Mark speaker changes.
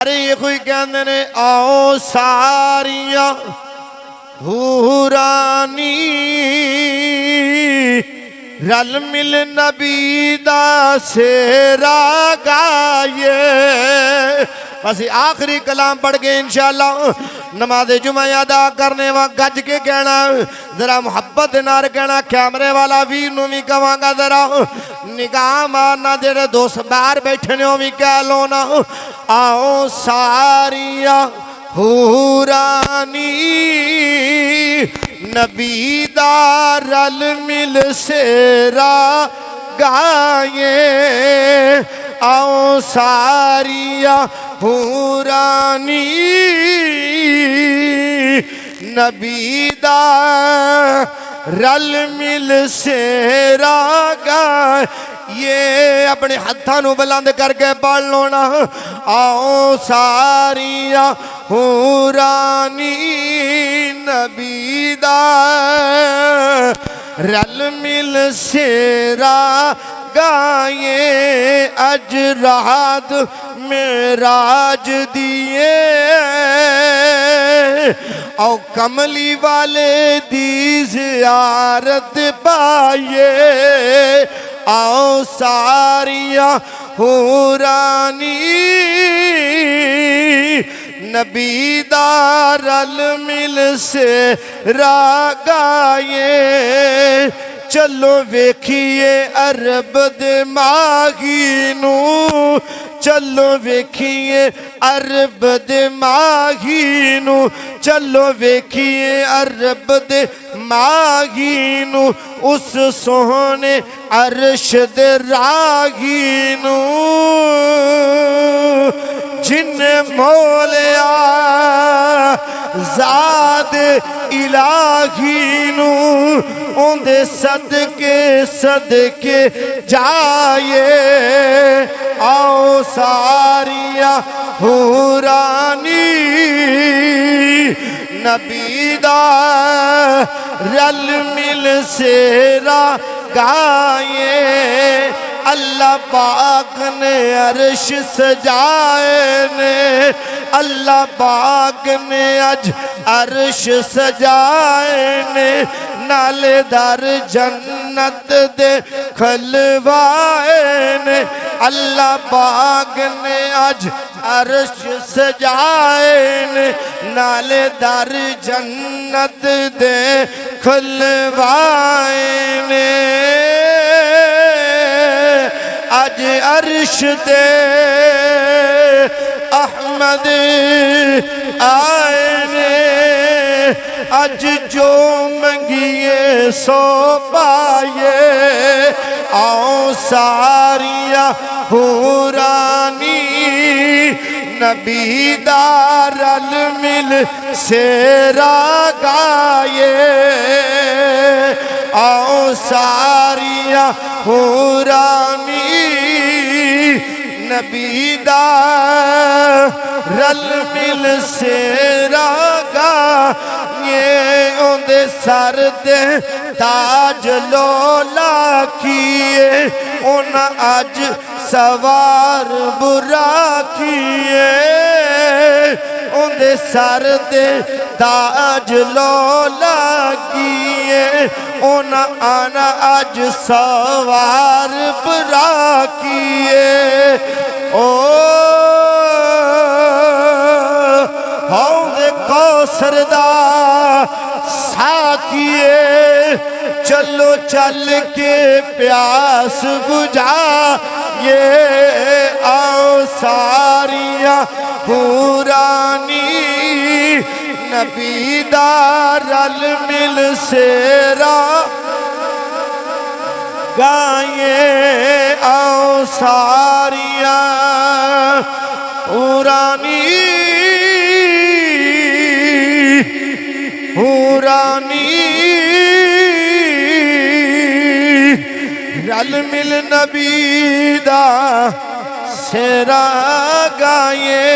Speaker 1: अरे ये कोई कहते ने आओ सारिया हूरानी रल मिल नबी दा सेरा गाये। बस आखिरी कलाम पढ़ के इंशाअल्लाह नमाज जुमा अदा करने वा गज के कहना जरा मुहब्बत नार कहना। कैमरे वाला वीर नूं भी कहांगा जरा निगाह मारना, जेड़े दोस्त बाहर बैठे ने भी कह लो ना। आओ सारिया हूरानी नबी दा रल मिल सेरा गाये। आओ सारिया हूरानी नबी दा रल मिल सेरा गाये। ये अपने हाथों बुलंद करके पढ़ लो ना। आओ सारिया हूरानी नबी दा रल मिल सेरा गाये। अज रात मेराज दिए औ कमली वाले दी ज़ियारत पाइए। आओ सारिया हूरानी नबी दा रल मिल से रागाये। चलो वेखिए अरब दे माही नू, चलो वेखिए अरब दे माही नू, चलो वेखिए अरब दे माही नू। उस सोहने अरश दे राही नू जिन्ने मोलिया ज़ाद इलाही नू। उन्दे सदके सदके जाए। आओ सारिया हूरानी नबी दा रल मिल सेरा गाये। अल्लाह पाक ने अर्श सजाए ने, अल्लाह पाक ने अज अर्श सजाए ने। नाले दर जन्नत दे खलवाए ने, अल्लाह पाक ने अज अर्श सजाए ने। नाले दर जन्नत दे खलवाए ने। अज अर्श दे अहमद आए ने। अज जो मंगिए सो पाए। आओ सारिया हूरानी नबी दा रल मिल सेरा गाये। आओ सारिया हूरानी नबी दा रल मिल सेरा गाये। उन्दे सर दे ताज लोला किए, उन्हां अज सवार बुरा किए। उन्दे सर दे ताज लोला किए, उन्हां आना अज सवार बुरा किए। ओ हौज़ कौसर दा साकिए, चलो चल के प्यास बुझा ये। आओ सारिया हूरानी नबी दा रल मिल सेरा गाये। आओ सारिया हूरानी हूरानी रल मिल नबी दा सेरा गाये।